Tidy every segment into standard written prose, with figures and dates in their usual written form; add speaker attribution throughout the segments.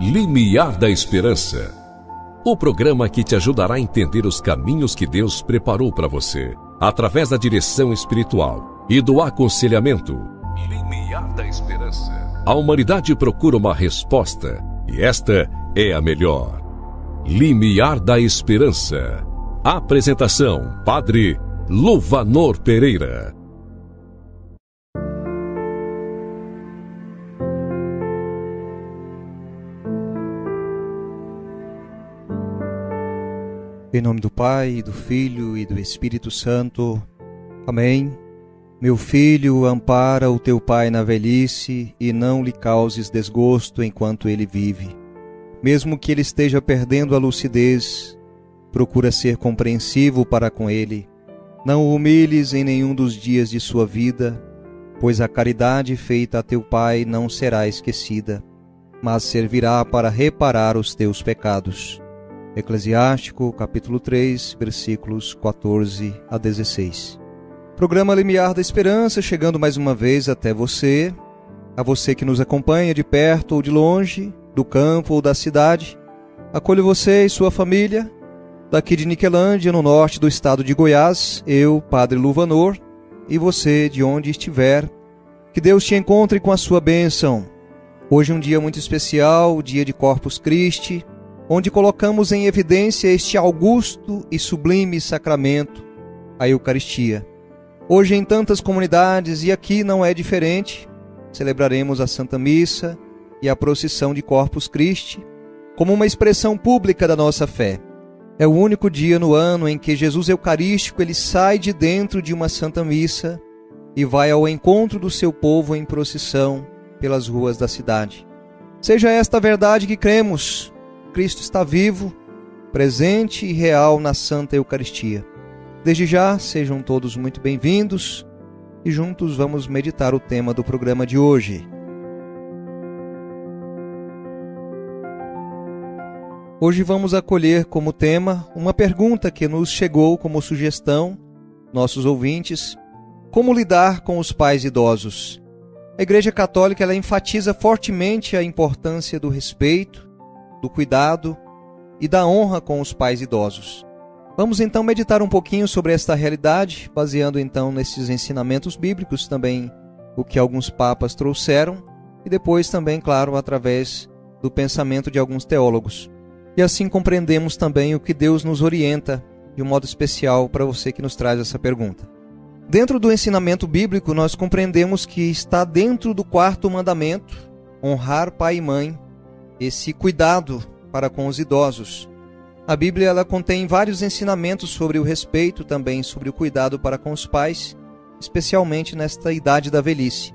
Speaker 1: Limiar da Esperança. O programa que te ajudará a entender os caminhos que Deus preparou para você, através da direção espiritual e do aconselhamento. Limiar da Esperança. A humanidade procura uma resposta, e esta é a melhor. Limiar da Esperança. Apresentação: Padre Luvanor Pereira.
Speaker 2: Em nome do Pai, do Filho e do Espírito Santo. Amém. Meu filho, ampara o teu pai na velhice e não lhe causes desgosto enquanto ele vive. Mesmo que ele esteja perdendo a lucidez, procura ser compreensivo para com ele. Não o humilhes em nenhum dos dias de sua vida, pois a caridade feita a teu pai não será esquecida, mas servirá para reparar os teus pecados. Eclesiástico, capítulo 3, versículos 14 a 16. Programa Limiar da Esperança, chegando mais uma vez até você, a você que nos acompanha de perto ou de longe, do campo ou da cidade. Acolho você e sua família, daqui de Niquelândia, no norte do estado de Goiás, eu, Padre Luvanor, e você de onde estiver. Que Deus te encontre com a sua bênção. Hoje é um dia muito especial, o dia de Corpus Christi, onde colocamos em evidência este augusto e sublime sacramento, a Eucaristia. Hoje em tantas comunidades, e aqui não é diferente, celebraremos a Santa Missa e a procissão de Corpus Christi como uma expressão pública da nossa fé. É o único dia no ano em que Jesus Eucarístico ele sai de dentro de uma Santa Missa e vai ao encontro do seu povo em procissão pelas ruas da cidade. Seja esta a verdade que cremos. Cristo está vivo, presente e real na Santa Eucaristia. Desde já, sejam todos muito bem-vindos e juntos vamos meditar o tema do programa de hoje. Hoje vamos acolher como tema uma pergunta que nos chegou como sugestão, nossos ouvintes: como lidar com os pais idosos? A Igreja Católica ela enfatiza fortemente a importância do respeito, do cuidado e da honra com os pais idosos. Vamos então meditar um pouquinho sobre esta realidade, baseando então nesses ensinamentos bíblicos, também o que alguns papas trouxeram, e depois também, claro, através do pensamento de alguns teólogos. E assim compreendemos também o que Deus nos orienta, de um modo especial para você que nos traz essa pergunta. Dentro do ensinamento bíblico, nós compreendemos que está dentro do quarto mandamento, honrar pai e mãe, esse cuidado para com os idosos. A Bíblia ela contém vários ensinamentos sobre o respeito, também sobre o cuidado para com os pais, especialmente nesta idade da velhice.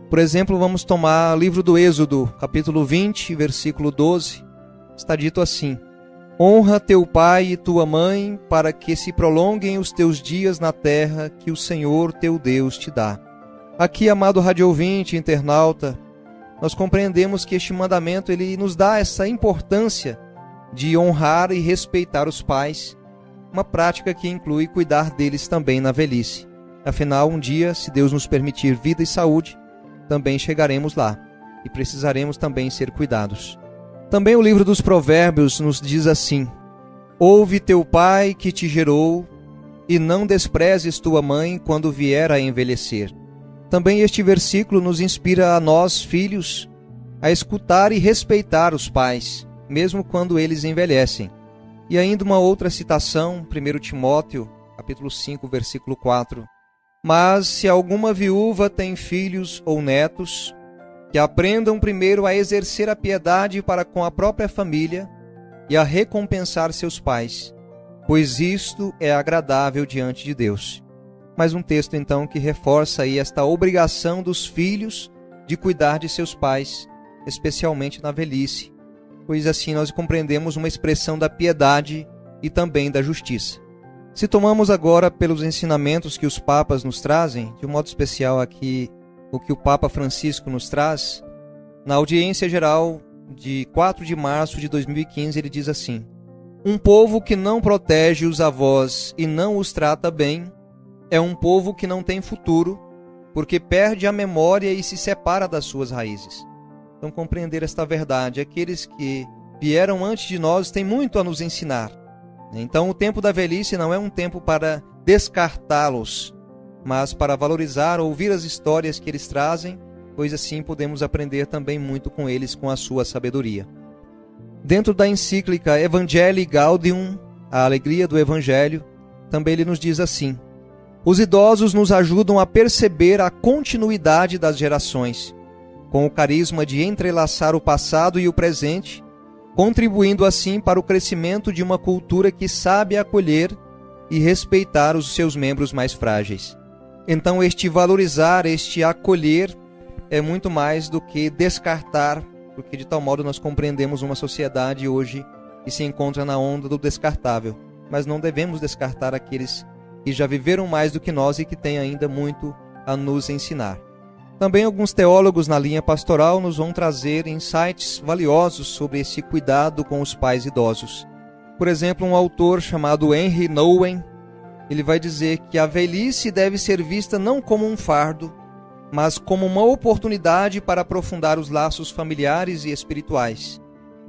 Speaker 2: Por exemplo, vamos tomar o livro do Êxodo, capítulo 20, versículo 12. Está dito assim: honra teu pai e tua mãe, para que se prolonguem os teus dias na terra que o Senhor teu Deus te dá. Aqui, amado rádio ouvinte, internauta, nós compreendemos que este mandamento ele nos dá essa importância de honrar e respeitar os pais, uma prática que inclui cuidar deles também na velhice. Afinal, um dia, se Deus nos permitir vida e saúde, também chegaremos lá e precisaremos também ser cuidados. Também o livro dos Provérbios nos diz assim: ouve teu pai que te gerou e não desprezes tua mãe quando vier a envelhecer. Também este versículo nos inspira a nós, filhos, a escutar e respeitar os pais, mesmo quando eles envelhecem. E ainda uma outra citação, 1 Timóteo, capítulo 5, versículo 4. Mas se alguma viúva tem filhos ou netos, que aprendam primeiro a exercer a piedade para com a própria família e a recompensar seus pais, pois isto é agradável diante de Deus. Mais um texto, então, que reforça aí esta obrigação dos filhos de cuidar de seus pais, especialmente na velhice, pois assim nós compreendemos uma expressão da piedade e também da justiça. Se tomamos agora pelos ensinamentos que os papas nos trazem, de um modo especial aqui o que o Papa Francisco nos traz, na audiência geral de 4 de março de 2015, ele diz assim: um povo que não protege os avós e não os trata bem, é um povo que não tem futuro, porque perde a memória e se separa das suas raízes. Então, compreender esta verdade, aqueles que vieram antes de nós têm muito a nos ensinar. Então, o tempo da velhice não é um tempo para descartá-los, mas para valorizar, ouvir as histórias que eles trazem, pois assim podemos aprender também muito com eles, com a sua sabedoria. Dentro da encíclica Evangelii Gaudium, a alegria do Evangelho, também ele nos diz assim: os idosos nos ajudam a perceber a continuidade das gerações, com o carisma de entrelaçar o passado e o presente, contribuindo assim para o crescimento de uma cultura que sabe acolher e respeitar os seus membros mais frágeis. Então, este valorizar, este acolher, é muito mais do que descartar, porque de tal modo nós compreendemos uma sociedade hoje que se encontra na onda do descartável. Mas não devemos descartar aqueles que já viveram mais do que nós e que têm ainda muito a nos ensinar. Também alguns teólogos na linha pastoral nos vão trazer insights valiosos sobre esse cuidado com os pais idosos. Por exemplo, um autor chamado Henry Nouwen, ele vai dizer que a velhice deve ser vista não como um fardo, mas como uma oportunidade para aprofundar os laços familiares e espirituais,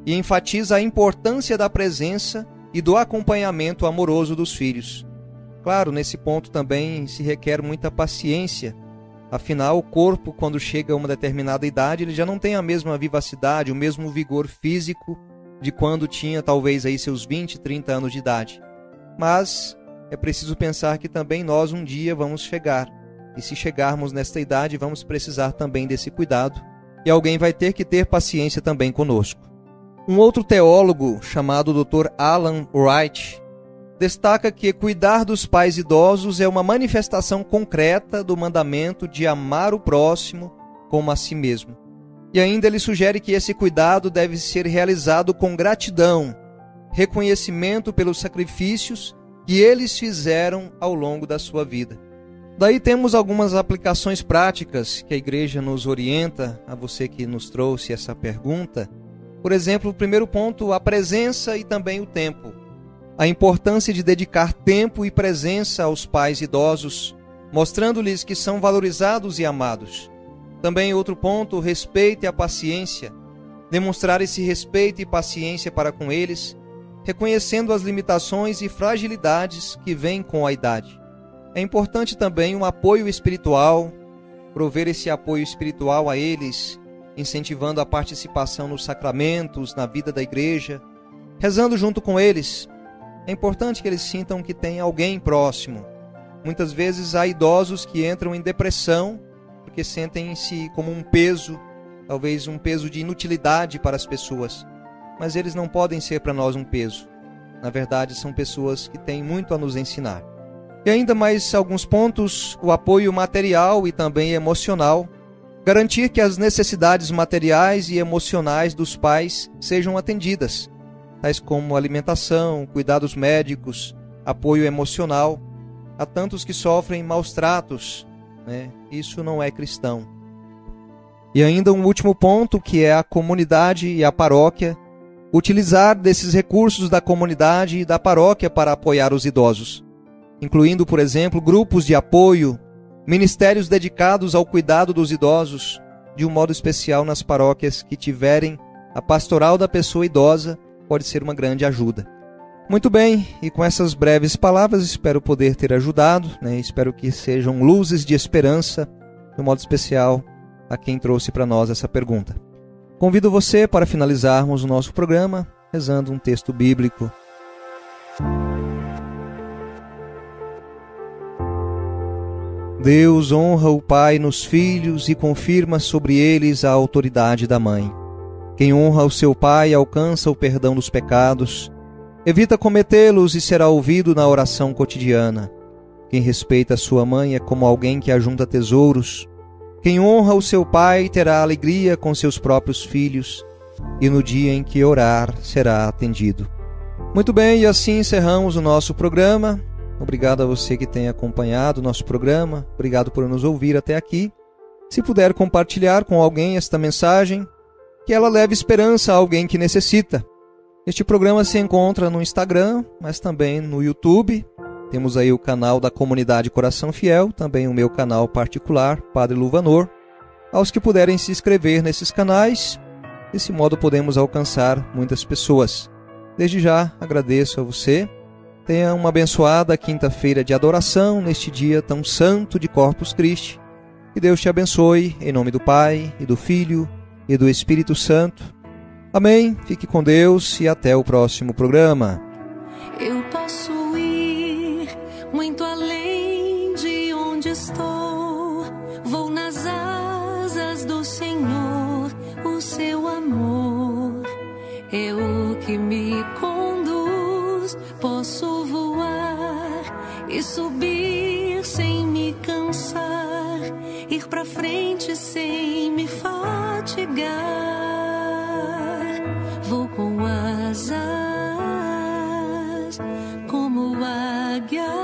Speaker 2: e enfatiza a importância da presença e do acompanhamento amoroso dos filhos. Claro, nesse ponto também se requer muita paciência. Afinal, o corpo, quando chega a uma determinada idade, ele já não tem a mesma vivacidade, o mesmo vigor físico de quando tinha talvez aí seus 20, 30 anos de idade. Mas é preciso pensar que também nós um dia vamos chegar. E se chegarmos nesta idade, vamos precisar também desse cuidado. E alguém vai ter que ter paciência também conosco. Um outro teólogo, chamado Dr. Alan Wright, destaca que cuidar dos pais idosos é uma manifestação concreta do mandamento de amar o próximo como a si mesmo. E ainda ele sugere que esse cuidado deve ser realizado com gratidão, reconhecimento pelos sacrifícios que eles fizeram ao longo da sua vida. Daí temos algumas aplicações práticas que a igreja nos orienta, a você que nos trouxe essa pergunta. Por exemplo, o primeiro ponto, a presença e também o tempo. A importância de dedicar tempo e presença aos pais idosos, mostrando-lhes que são valorizados e amados. Também outro ponto, o respeito e a paciência. Demonstrar esse respeito e paciência para com eles, reconhecendo as limitações e fragilidades que vêm com a idade. É importante também um apoio espiritual, prover esse apoio espiritual a eles, incentivando a participação nos sacramentos, na vida da igreja, rezando junto com eles. É importante que eles sintam que tem alguém próximo. Muitas vezes há idosos que entram em depressão porque sentem-se como um peso, talvez um peso de inutilidade para as pessoas. Mas eles não podem ser para nós um peso. Na verdade, são pessoas que têm muito a nos ensinar. E ainda mais alguns pontos, o apoio material e também emocional. Garantir que as necessidades materiais e emocionais dos pais sejam atendidas, tais como alimentação, cuidados médicos, apoio emocional. Há tantos que sofrem maus tratos, né? Isso não é cristão. E ainda um último ponto, que é a comunidade e a paróquia, utilizar desses recursos da comunidade e da paróquia para apoiar os idosos, incluindo, por exemplo, grupos de apoio, ministérios dedicados ao cuidado dos idosos, de um modo especial nas paróquias que tiverem a pastoral da pessoa idosa, pode ser uma grande ajuda. Muito bem, e com essas breves palavras espero poder ter ajudado, né? Espero que sejam luzes de esperança, de um modo especial a quem trouxe para nós essa pergunta. Convido você para finalizarmos o nosso programa rezando um texto bíblico. Deus honra o pai nos filhos e confirma sobre eles a autoridade da mãe. Quem honra o seu pai alcança o perdão dos pecados, evita cometê-los e será ouvido na oração cotidiana. Quem respeita sua mãe é como alguém que ajunta tesouros. Quem honra o seu pai terá alegria com seus próprios filhos, e no dia em que orar será atendido. Muito bem, e assim encerramos o nosso programa. Obrigado a você que tem acompanhado o nosso programa. Obrigado por nos ouvir até aqui. Se puder compartilhar com alguém esta mensagem, que ela leve esperança a alguém que necessita. Este programa se encontra no Instagram, mas também no YouTube. Temos aí o canal da Comunidade Coração Fiel, também o meu canal particular, Padre Luvanor. aos que puderem se inscrever nesses canais. Desse modo podemos alcançar muitas pessoas. Desde já agradeço a você. Tenha uma abençoada quinta-feira de adoração neste dia tão santo de Corpus Christi. Que Deus te abençoe, em nome do Pai, e do Filho, e do Espírito Santo. Amém. Fique com Deus e até o próximo programa.
Speaker 3: Eu posso ir muito além de onde estou. Vou nas asas do Senhor, o seu amor é o que me conduz. Posso voar e subir sem me cansar, ir pra frente sem me fatigar. Vou com asas como águia.